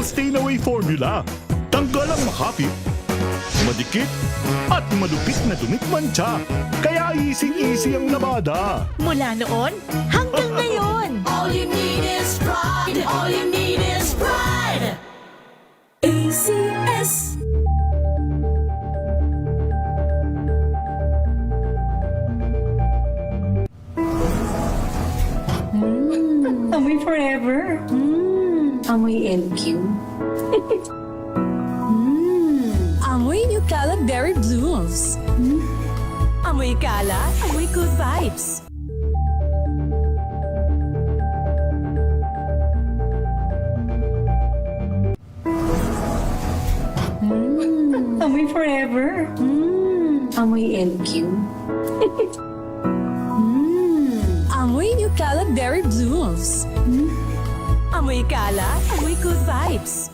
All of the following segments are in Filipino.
Stain Away Formula. Tanggal ang makapit, madikit, at malupit na dumit mancha. Kaya easy-easy ang labada. Mula noon hanggang ngayon. All you need is pride. All you need is pride. ACS. Amoy forever. Amoy LQ. Amoy New Calab Berry Blooms. Amoy kala, amoy good vibes. Amoy forever. Amoy LQ. Amoy New Calab Berry Blooms. Amoy kala, amoy good vibes.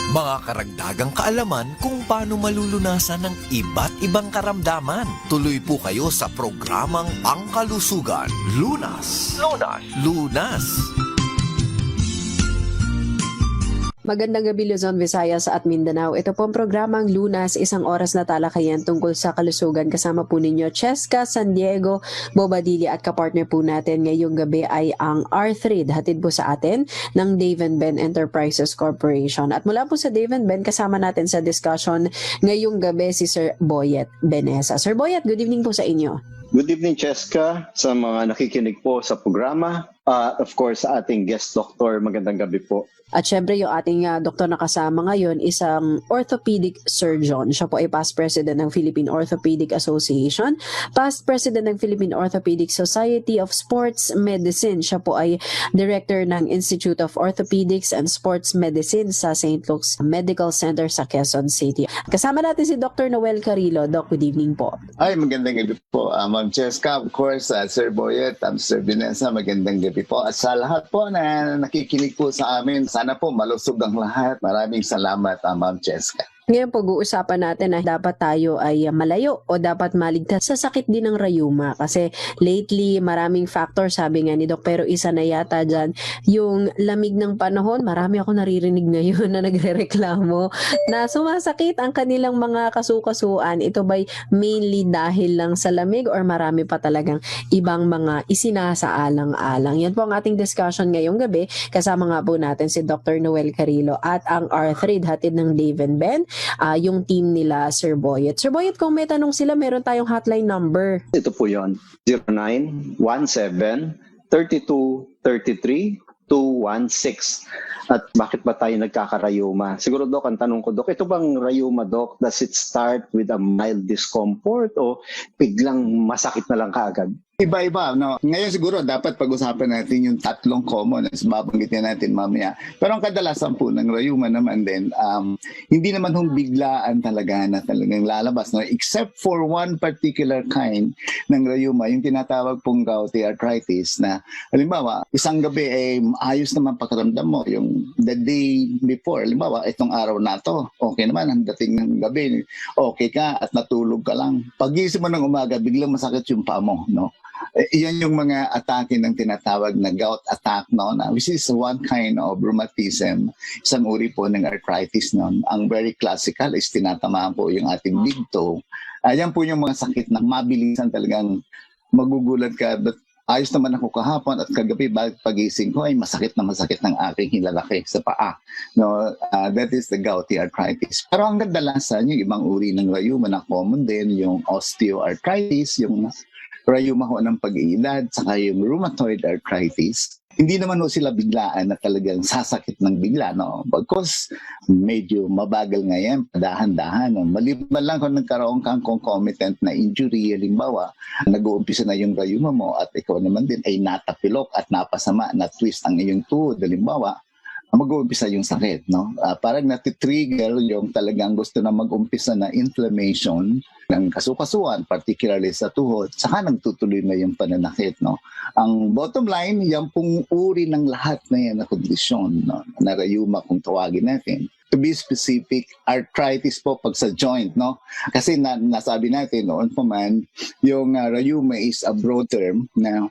Mga karagdagang kaalaman kung paano malulunasan ng iba't ibang karamdaman. Tuloy po kayo sa programang Pangkalusugan. Lunas. Lunas. Lunas. Magandang gabi Luzon, Visayas at Mindanao. Ito po ang programang Lunas, isang oras na talakayan tungkol sa kalusugan. Kasama po ninyo Cheska San Diego, Bobadilla at kapartner po natin ngayong gabi ay ang R3, hatid po sa atin ng Dave & Ben Enterprises Corporation. At mula po sa Dave & Ben, kasama natin sa discussion ngayong gabi si Sir Boyet Benesa. Sir Boyet, good evening po sa inyo. Good evening, Cheska, sa mga nakikinig po sa programa. Of course, sa ating guest doctor, magandang gabi po. At syempre yung ating doktor na kasama ngayon, isang orthopedic surgeon. Siya po ay past president ng Philippine Orthopedic Association, past president ng Philippine Orthopedic Society of Sports Medicine. Siya po ay director ng Institute of Orthopedics and Sports Medicine sa St. Luke's Medical Center sa Quezon City. Kasama natin si Dr. Noel Carrillo. Doc, good evening po. Ay, magandang gabi po. Ma'am Cheska, of course, Sir Boyet, Sir Benesa, magandang gabi po. At sa lahat po na nakikinig po sa amin, sana po malusog ang lahat. Maraming salamat, Ma'am Cheska. Ngayon pag-uusapan natin na dapat tayo ay malayo o dapat maligtas sa sakit din ng rayuma. Kasi lately maraming factors, sabi nga ni Doc, pero isa na yata dyan yung lamig ng panahon. Marami ako naririnig ngayon na nagre-reklamo na sumasakit ang kanilang mga kasukasuan. Ito ba'y mainly dahil lang sa lamig or marami pa talagang ibang mga isinasaalang-alang? Yan po ang ating discussion ngayong gabi. Kasama nga po natin si Dr. Noel Carrillo at ang R3 hatid ng Dave & Ben. Yung team nila, Sir Boyet. Sir Boyet, kung may tanong sila, meron tayong hotline number. Ito po yon 0917-3233-216. At bakit ba tayo nagkakarayuma? Siguro, Doc, ang tanong ko, Doc, ito bang rayuma, Doc, does it start with a mild discomfort o biglang masakit na lang kaagad? Iba-iba, no? Ngayon siguro dapat pag-usapan natin yung tatlong common as babanggitin natin mamaya. Pero ang kadalasan po ng rayuma naman din, hindi naman biglaan talaga na talagang lalabas, no? Except for one particular kind ng rayuma, yung tinatawag pong gouty arthritis na, halimbawa, isang gabi ay ayos naman pakiramdam mo, yung the day before, halimbawa, itong araw na to, okay naman, ang dating ng gabi, okay ka at natulog ka lang. Pag-gising mo ng umaga, biglang masakit yung paa mo, no? Iyan yung mga atake ng tinatawag na gout attack, no, na which is one kind of rheumatism, isang uri po ng arthritis, no. Ang very classical is tinatamaan po yung ating big toe. Ayan po yung mga sakit na mabilisan talagang magugulat ka. But ayos naman ako kahapon at kagabi pagising ko ay masakit ng aking hilalaki sa paa. No, that is the gouty arthritis. Pero ang kadalasan yung ibang uri ng rayuma na common din, yung osteoarthritis, yung rayuma ho ng pag-iilad, saka yung rheumatoid arthritis. Hindi naman ho sila biglaan na talagang sasakit ng bigla, no? Because medyo mabagal nga yan, dahan-dahan. No? Maliban lang kung nagkaroon kang concomitant na injury, halimbawa, nag-uumpisa na yung rayuma mo at ikaw naman din ay natapilok at napasama, na-twist ang iyong tuhod, halimbawa, mag-uumpisa yung sakit, no? Parang natitrigger yung talagang gusto na mag-umpisa na inflammation ng kasukasuan, particularly sa tuhod, saka nagtutuloy na yung pananakit, no? Ang bottom line, yan pong uri ng lahat na yan na kondisyon, no? Na rayuma kung tawagin natin. to be specific, arthritis po pag sa joint, no? Kasi nasabi natin noon pa man, yung rheuma is a broad term na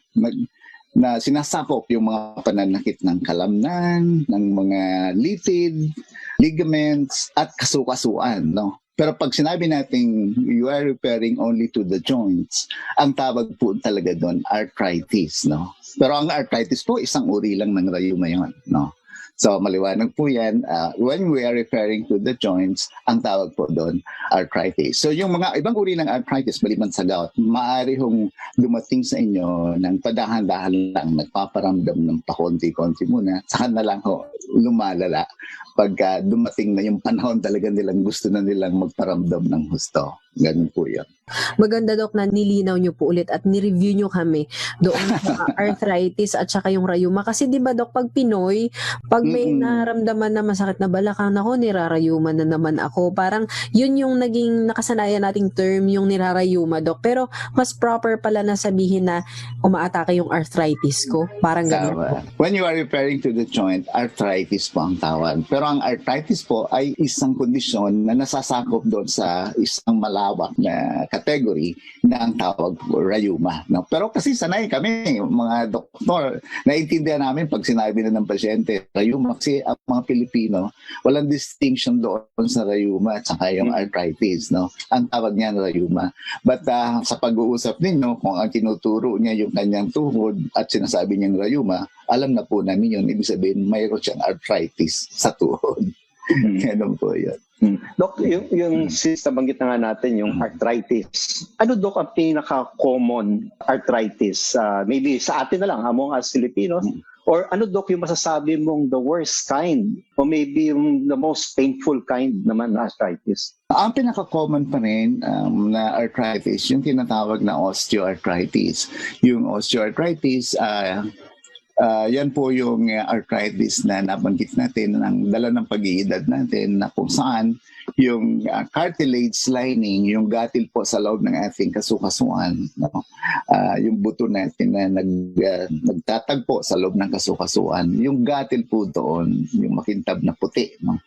sinasakop yung mga pananakit ng kalamnan, ng mga litid, ligaments, at kasukasuan, no? Pero pag sinabi natin you are referring only to the joints, ang tawag po talaga doon arthritis, no? Pero ang arthritis po isang uri lang ng rheuma yun, no? So maliwanag po yan, when we are referring to the joints, ang tawag po doon arthritis. So yung mga ibang uri ng arthritis, maliban sa gout, maaari hong dumating sa inyo ng padahan-dahan lang, nagpaparamdam ng pakonti-konti muna, saka na lang ho lumalala pagka dumating na yung panahon talaga nilang gusto na nilang magparamdam ng husto. Ganun po yan. Maganda, Dok, na nilinaw nyo po ulit at nireview nyo kami doon sa arthritis at saka yung rheuma. Kasi di ba, Dok, pag Pinoy, pag may naramdaman na masakit na balakang, nako, nirarayuma na naman ako. Parang yun yung naging nakasanayan nating term, yung nirarayuma, Dok. Pero mas proper pala na sabihin na umaatake yung arthritis ko. Parang ganun. When you are referring to the joint, arthritis po ang tawag. Pero ang arthritis po ay isang kondisyon na nasasakop doon sa isang malawak na category na ang tawag po rheuma. No? Pero kasi sanay kami, mga doktor, naiintindihan namin pag sinabi na ng pasyente, rheuma, kasi ang mga Pilipino, walang distinction doon sa rheuma at saka yung arthritis. No? Ang tawag niya rheuma. But sa pag-uusap ninyo, kung ang tinuturo niya yung kanyang tuhod at sinasabi niyang rheuma, alam na po namin yun. Ibig sabihin, mayroon siyang arthritis sa tuhod. Ganun po yun. Dok, yung since nabanggit na nga natin yung arthritis, ano, Dok, ang pinaka-common arthritis? Maybe sa atin na lang, among us Filipinos, or ano, Dok, yung masasabi mong the worst kind, or maybe yung the most painful kind naman na arthritis? Ang pinaka-common pa rin na arthritis, yung tinatawag na osteoarthritis. Yung osteoarthritis, yan po yung arthritis na nabanggit natin ng dala ng pag-iedad natin na kung saan yung cartilage lining, yung gatil po sa loob ng ating kasukasuan, no? Yung buto natin na nagtatagpo sa loob ng kasukasuan, yung gatil po doon, yung makintab na puti, no?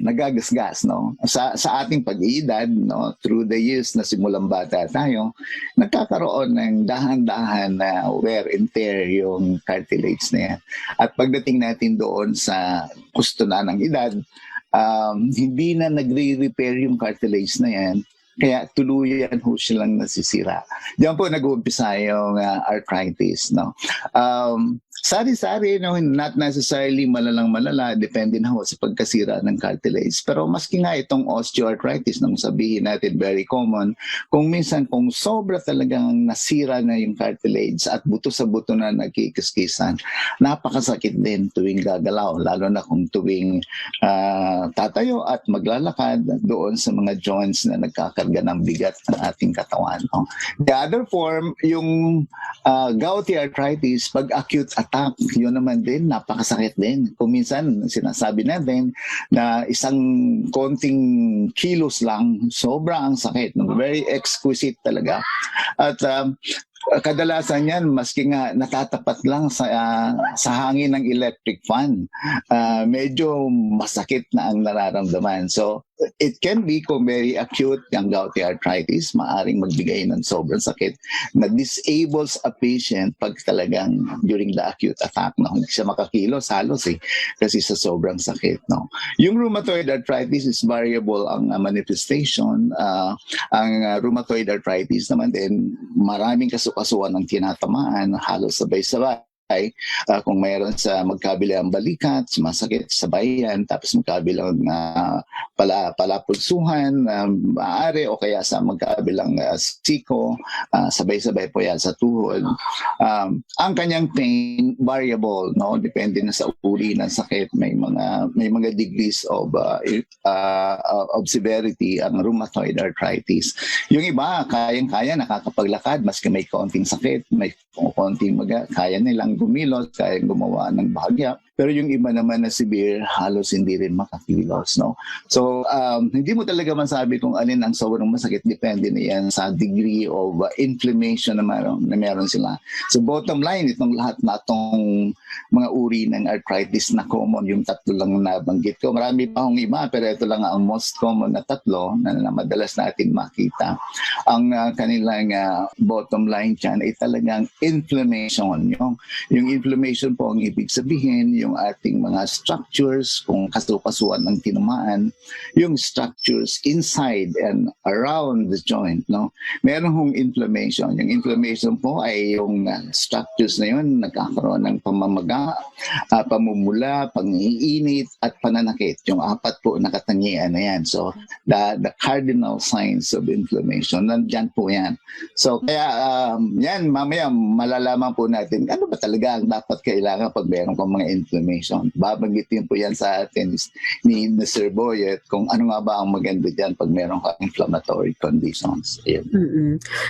Nagagasgas, no? Sa ating pag-iedad, no? Through the years na simulang bata tayo, nagkakaroon ng dahan-dahan na wear and tear yung cartilage na yan. At pagdating natin doon sa gusto na ng edad, hindi na nagre-repair yung cartilage na yan, kaya tuluyan ho silang nasisira. Diyan po nag-uumpisa yung arthritis, no? Sari-sari, no, not necessarily malala, depende na ho sa pagkasira ng cartilage. Pero maski nga itong osteoarthritis, nang sabihin natin very common, kung minsan kung sobra talagang nasira na yung cartilage at buto sa buto na nagkikiskisan, napakasakit din tuwing gagalaw, lalo na kung tuwing tatayo at maglalakad doon sa mga joints na nagkakarga ng bigat ng ating katawan. No? The other form, yung gouty arthritis, pag acute attack, yun naman din, napakasakit din. Kung minsan, sinasabi natin na isang konting kilos lang, sobra ang sakit. No? Very exquisite talaga. At kadalasan yan, maski nga natatapat lang sa hangin ng electric fan, medyo masakit na ang nararamdaman. So, it can be kung very acute yung gouty arthritis, maaring magbigay ng sobrang sakit na disables a patient pag talagang during the acute attack, no? Hindi siya makakilos halos kasi sa sobrang sakit. No? Yung rheumatoid arthritis is variable ang manifestation. Ang rheumatoid arthritis naman din, maraming kasukasuan ng tinatamaan, halos sabay-sabay. Kung mayroon sa magkabilang balikat, masakit sa bayan, tapos magkabilang palapulsuhan, maaari, o kaya sa magkabilang siko, sabay-sabay po yan sa tuhod. Ang kanyang pain, variable, no? Depende na sa uri ng sakit. May mga degrees of severity ang rheumatoid arthritis. Yung iba, kayang-kaya, nakakapaglakad, maski may konting sakit, may konting kaya nilang gumilot, kaya gumawa ng bahagya. pero yung iba naman na severe, halos hindi rin makakilos, no? So, hindi mo talaga masabi kung alin ang sobrang masakit, depende na yan sa degree of inflammation na meron sila. So, bottom line, itong lahat na itong mga uri ng arthritis na common, yung tatlo lang na nabanggit ko. Marami pa akong iba, pero ito lang ang most common na tatlo na madalas natin makita. Ang kanilang bottom line dyan ay talagang inflammation. Yung inflammation po ang ibig sabihin, yung ating mga structures, kung kasukasuan ng tinamaan, yung structures inside and around the joint. No? Meron hong inflammation. Yung inflammation po ay yung structures na yun, nagkakaroon ng pamamaga, pamumula, pangiinit, at pananakit. Yung apat po na katangian na yan. So, the cardinal signs of inflammation, nandyan po yan. So, kaya yan, mamaya malalaman po natin, ano ba talaga ang dapat kailangan pag meron kang mga inflammation. Babanggitin po yan sa atin ni Sir Boyet kung ano nga ba ang maganda dyan pag meron kang inflammatory conditions.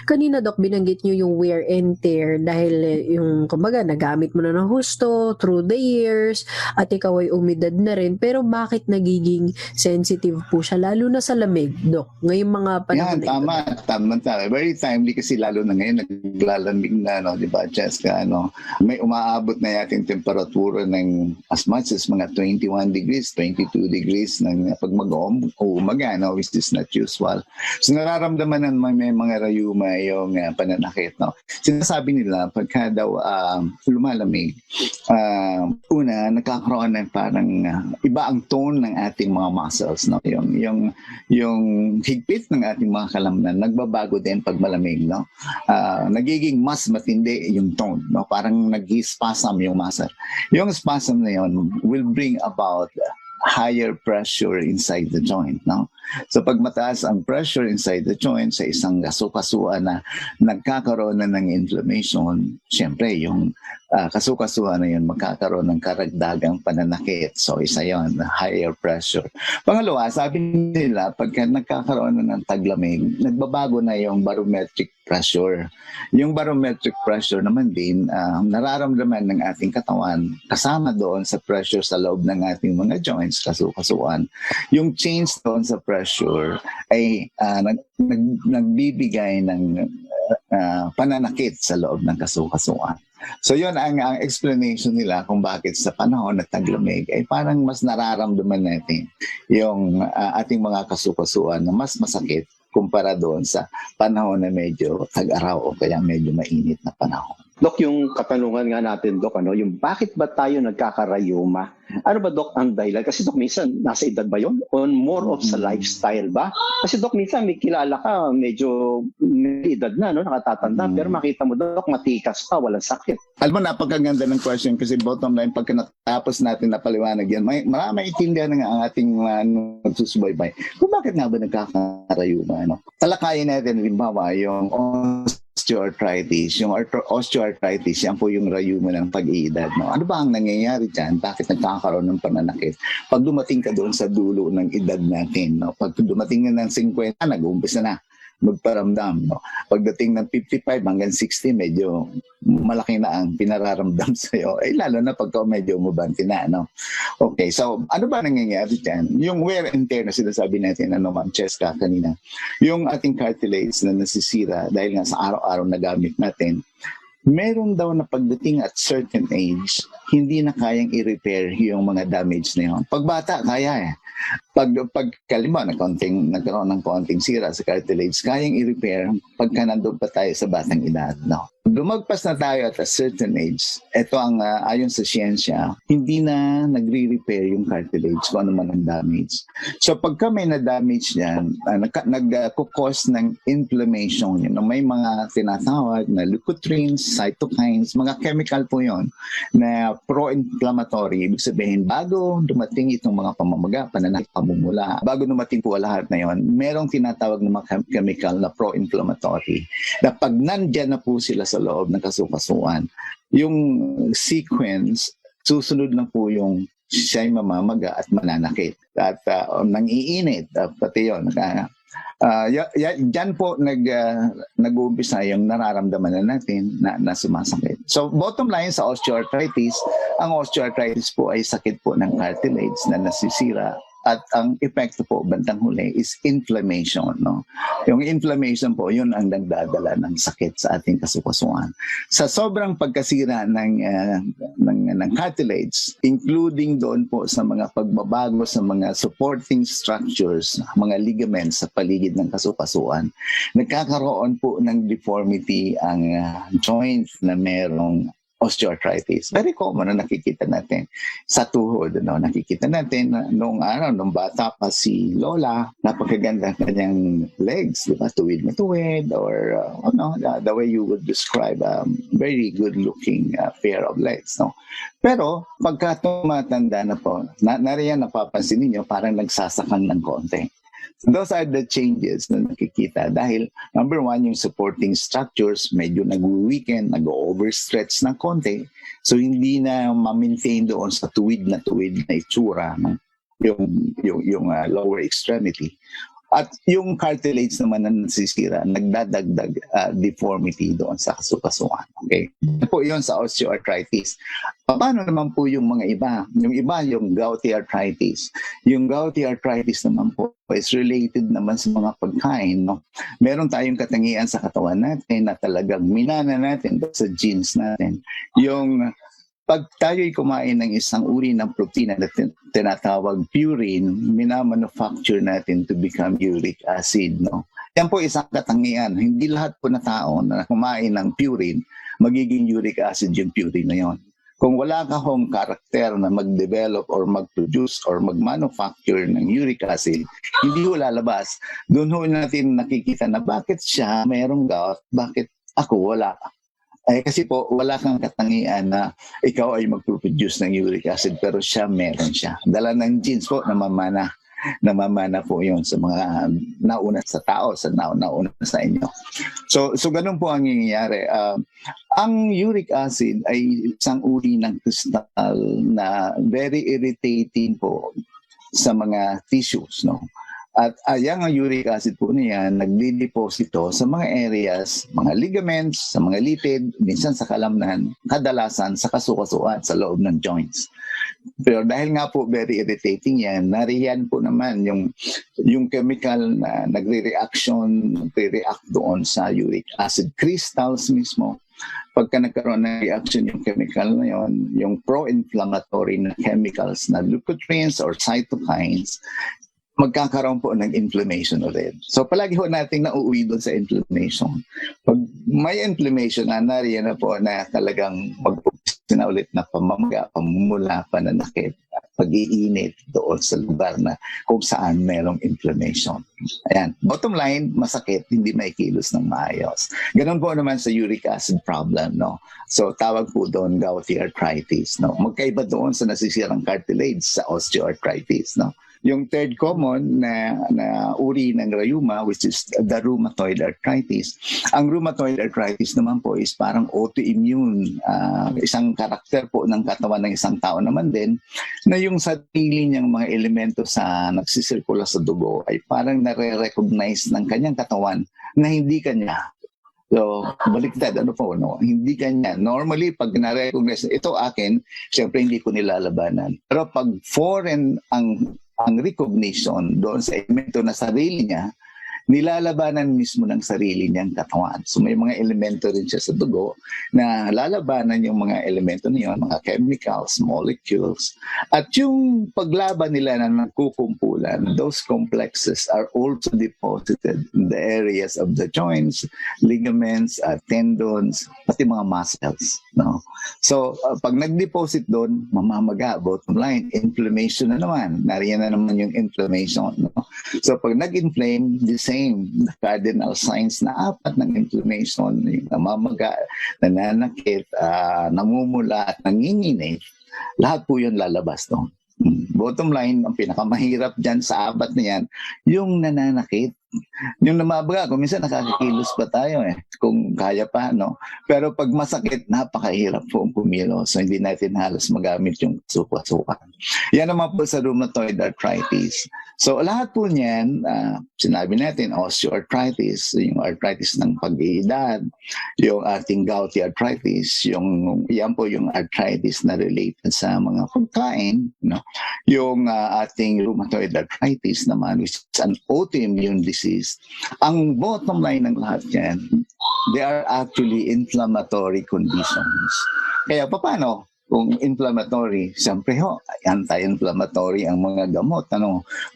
Kanina, Doc, binanggit nyo yung wear and tear dahil yung, kumbaga, nagamit mo na ng husto through the years at ikaw ay umidad na rin. Pero bakit nagiging sensitive po siya, lalo na sa lamig, Doc? Ngayong mga panahon tama. Very timely kasi lalo na ngayon, naglalamig na, no, di ba, Jessica, ano, may umaabot na yating temperatura ng as much as mga 21 degrees, 22 degrees ng pag mag-uumaga, no, which is not usual. So nararamdaman na may mga rayuma yung pananakit, no. Sinasabi nila, pagka daw lumalamig, una, nagkakaroon ng parang iba ang tone ng ating mga muscles, no. Yung higpit ng ating mga kalamnan, nagbabago din pag malamig, no. Nagiging mas matindi yung tone, no. Parang nag-spasm yung muscle. Yung spasm na yun will bring about higher pressure inside the joint, no? So pag mataas ang pressure inside the joint sa isang kasukasuan na nagkakaroon na ng inflammation, syempre yung kasukasuan na yun magkakaroon ng karagdagang pananakit. So isa yun, higher pressure. Pangalawa, sabi nila pagka nagkakaroon na ng taglamig, nagbabago na yung barometric pressure. Yung barometric pressure naman din, nararamdaman ng ating katawan kasama doon sa pressure sa loob ng ating mga joints, kasukasuan. Yung change doon sa pressure ay nagbibigay ng pananakit sa loob ng kasukasuan. So yun ang explanation nila kung bakit sa panahon na taglamig ay parang mas nararamdaman natin yung ating mga kasukasuan na mas masakit kumpara doon sa panahon na medyo tag-araw o kaya medyo mainit na panahon. Dok, yung katanungan nga natin, Dok, yung bakit ba tayo nagkakarayuma? Ano ba, Dok, ang dahilan? Kasi, Dok, minsan, nasa edad ba yun? O more of sa lifestyle ba? Kasi, Dok, minsan may kilala ka, medyo may edad na, no, nakatatanda, pero makita mo, Dok, matikas pa, walang sakit. Alam mo, napakaganda ng question kasi bottom line, pagka natapos natin na paliwanag yan, marami intindihan na nga ang ating nagsusubaybay. Kung bakit nga ba nagkakarayuma? No? Talakayin natin, limbawa, yung osteoarthritis. Yung osteoarthritis, yan po yung rayuma ng pag-iedad. No? Ano ba ang nangyayari dyan? Bakit nagkakaroon ng pananakit? Pag dumating ka doon sa dulo ng edad natin, no? Pag dumating ka ng 50, nag-uumpisa na magparamdam. No? Pagdating ng 55 hanggang 60, medyo malaki na ang pinararamdam sa'yo. Lalo na pagka medyo umabante na. No? Okay, so ano ba nangyayari dyan? Yung wear and tear na sinasabi natin, Ma'am Cheska kanina, yung ating cartilage na nasisira dahil nga sa araw-araw na gamit natin, meron daw na pagdating at certain age, hindi na kayang i-repair yung mga damage na yun. Pag bata, kaya eh. Pag kalima, nagkaroon ng konting sira sa cartilage, kayang i-repair pagka nandun pa tayo sa batang edad. No? Lumagpas na tayo at a certain age, ito ang ayon sa siyensya, hindi na nagre-repair yung cartilage kung ano man ang damage. So pagka may na-damage yan, nag-cause ng inflammation. Yun. May mga tinatawag na leukotrienes, cytokines, mga chemical po yon na pro-inflammatory. Ibig sabihin, bago dumating itong mga pamamaga, pananakit, pamumula, bago dumating po lahat na yon, merong tinatawag na mga chemical na pro-inflammatory. Na pag nandyan na po sila sa loob ng kasukasuan, yung sequence, susunod na po yung siya'y mamamaga at mananakit. At nangiinit, pati yun, Diyan po nag-uumpisa yung nararamdaman na natin na sumasakit. So bottom line sa osteoarthritis, ang osteoarthritis po ay sakit po ng cartilage na nasisira at ang epekto po bandang huli is inflammation, no? Yung inflammation po, yun ang nagdadala ng sakit sa ating kasukasuan. Sa sobrang pagkasira ng cartilage, including doon po sa mga pagbabago sa mga supporting structures, mga ligaments sa paligid ng kasukasuan, nagkakaroon po ng deformity ang joint na merong osteoarthritis. Very common na nakikita natin sa tuhod. No? Nakikita natin na noong araw, nung bata pa si Lola, napakaganda kanyang legs, di ba? Tuwid na tuwid, or the way you would describe a very good-looking pair of legs. No? Pero pagka tumatanda na po, nariyan napapansin ninyo, parang nagsasakang ng konti. Those are the changes na nakikita dahil number one, yung supporting structures medyo nag-weaken, nag-overstretch ng konti. So hindi na ma-maintain doon sa tuwid na itsura ng yung lower extremity. At yung cartilage naman na nasisira, nagdadagdag deformity doon sa kasukasuan. Okay? Po yun sa osteoarthritis. Paano naman po yung mga iba? Yung iba, yung gouty arthritis. Yung gouty arthritis naman po is related naman sa mga pagkain. No? Meron tayong katangian sa katawan natin na talagang minana natin sa genes natin. Yung pag tayo'y kumain ng isang uri ng protina na tinatawag purine, minamanufacture natin to become uric acid. No? Yan po isang katangian. Hindi lahat po na tao na kumain ng purine, magiging uric acid yung purine na yon. Kung wala ka hong karakter na mag-develop or mag-produce or mag-manufacture ng uric acid, hindi ho lalabas. Doon ho natin nakikita na bakit siya mayroong gout, bakit ako wala. Kasi po, wala kang katangian na ikaw ay mag-produce ng uric acid pero siya meron siya. Dala ng genes po, namamana po yun sa mga nauna sa tao, sa nauna sa inyo. So ganun po ang nangyayari. Ang uric acid ay isang uri ng crystal na very irritating po sa mga tissues, no? At ang uric acid po niya nagdideposito sa mga areas, mga ligaments, sa mga litid, minsan sa kalamnan, kadalasan sa kasukasuan, sa loob ng joints. Pero dahil nga po very irritating yan, nariyan po naman yung chemical na nagre-react doon sa uric acid crystals mismo. Pagka nagkaroon ng reaction yung chemical na yon, yung pro-inflammatory na chemicals na leukotrienes or cytokines, magkakaroon po ng inflammation ulit. So palagi ho nating nauuwi doon sa inflammation. Pag may inflammation nariyan na po na talagang mag-umpisa na ulit na pamamaga, pamumula, pananakit, pag-iinit doon sa lugar na kung saan merong inflammation. Ayan. Bottom line, masakit, hindi maikilos ng maayos. Ganon po naman sa uric acid problem, no? So tawag po doon gouty arthritis, no? Magkaiba doon sa nasisirang cartilage sa osteoarthritis, no? Yung third common na uri ng rheuma, which is the rheumatoid arthritis. Ang rheumatoid arthritis naman po is parang autoimmune, isang karakter po ng katawan ng isang tao naman din, na yung sarili niyang mga elemento sa nagsisirkula sa dugo ay parang nare-recognize ng kanyang katawan na hindi kanya. So, baliktad, no? Hindi kanya. Normally, pag na-recognize, ito akin, syempre hindi ko nilalabanan. Pero pag foreign ang recognition doon sa elemento na sarili niya, nilalabanan mismo ng sarili niyang katawan. So may mga elemento rin siya sa dugo na lalabanan yung mga elemento niyon, mga chemicals, molecules. At yung paglaban nila na nagkukumpulan, those complexes are also deposited in the areas of the joints, ligaments, tendons, pati mga muscles. No? So pag nag-deposit doon, mamamaga, bottom line, inflammation na naman. Nariyan na naman yung inflammation. No? So pag nag-inflame, the same cardinal signs na apat ng inflammation, yung namamaga, nananakit, namumula at nanginginig, lahat po yun lalabas doon. Bottom line, ang pinakamahirap dyan sa apat na yan, yung nananakit, yung namabaga, kung minsan nakakakilos pa tayo kung kaya pa, no? Pero pag masakit, napakahirap po pumilos. So, hindi natin halos magamit yung suka-suka. Yan naman po sa rheumatoid arthritis. So, lahat po niyan, sinabi natin, osteoarthritis, yung arthritis ng pag-iedad, yung ating gouty arthritis, yan po yung arthritis na related sa mga pagkain, no? Yung ating rheumatoid arthritis naman, which is an autoimmune disease. Ang bottom line ng lahat yan, they are actually inflammatory conditions. Kaya paano? Kung inflammatory, siyempre anti-inflammatory ang mga gamot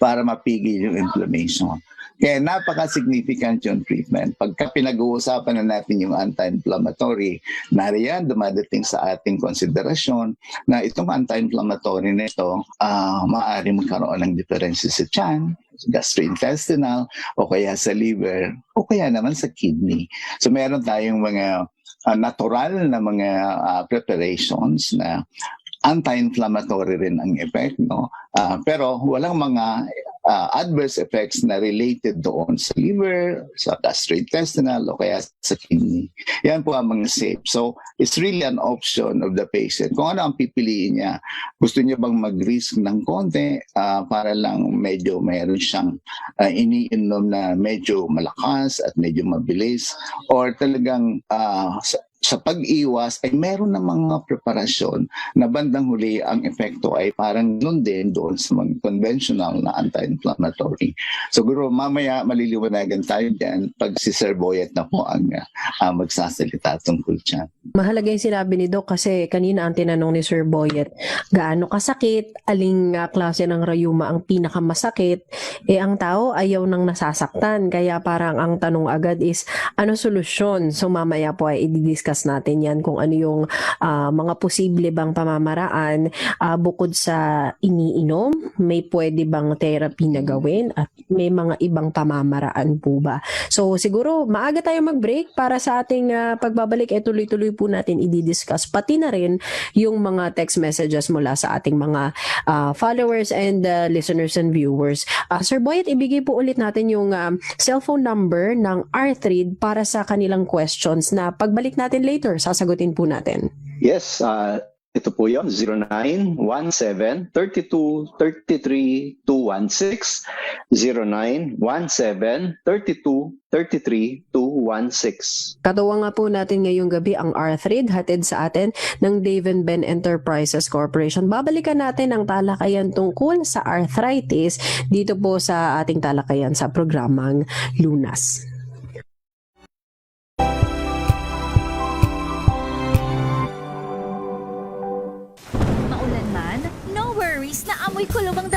para mapigil yung inflammation. Kaya napaka-significant yung treatment. Pagka pinag-uusapan na natin yung anti-inflammatory, nariyan dumadating sa ating konsiderasyon na itong anti-inflammatory na ito, maaari magkaroon ng diferensya sa tiyan, gastrointestinal, o kaya sa liver, o kaya naman sa kidney. So meron tayong mga natural na mga preparations na anti-inflammatory rin ang effect, no? Pero walang mga adverse effects na related doon sa liver, sa gastrointestinal, o kaya sa kidney. Yan po ang mga safe. So, it's really an option of the patient. Kung ano ang pipiliin niya, gusto niya bang mag-risk ng konti para lang medyo mayroon siyang iniinom na medyo malakas at medyo mabilis, or talagang sa pag-iwas ay meron na mga preparasyon na bandang huli ang epekto ay parang nun din doon sa mga conventional na anti-inflammatory. So guro, mamaya maliliwanagan tayo dyan pag si Sir Boyet na po ang magsasalita tungkol dyan. Mahalaga yung sinabi ni Doc kasi kanina ang tinanong ni Sir Boyet, gaano kasakit, aling klase ng rayuma ang pinakamasakit, ang tao ayaw nang nasasaktan, kaya parang ang tanong agad is, ano solusyon? So mamaya po ay i-discuss natin yan kung ano yung mga posible bang pamamaraan bukod sa iniinom, may pwede bang therapy na gawin at may mga ibang pamamaraan po ba. So siguro maaga tayo mag-break para sa ating pagbabalik tuloy-tuloy po natin i-discuss pati na rin yung mga text messages mula sa ating mga followers and listeners and viewers. Sir Boyet, ibigay po ulit natin yung cellphone number ng Arthrid para sa kanilang questions na pagbalik natin later, sasagutin po natin. Yes, ito po yun, 0917-32-33-216, 0917-32-33-216. Katawa nga po natin ngayong gabi ang Arthrid, hatid sa atin ng Dave & Ben Enterprises Corporation. Babalikan natin ang talakayan tungkol sa arthritis dito po sa ating talakayan sa programang Lunas. Maulan man, no worries na amoy kulubang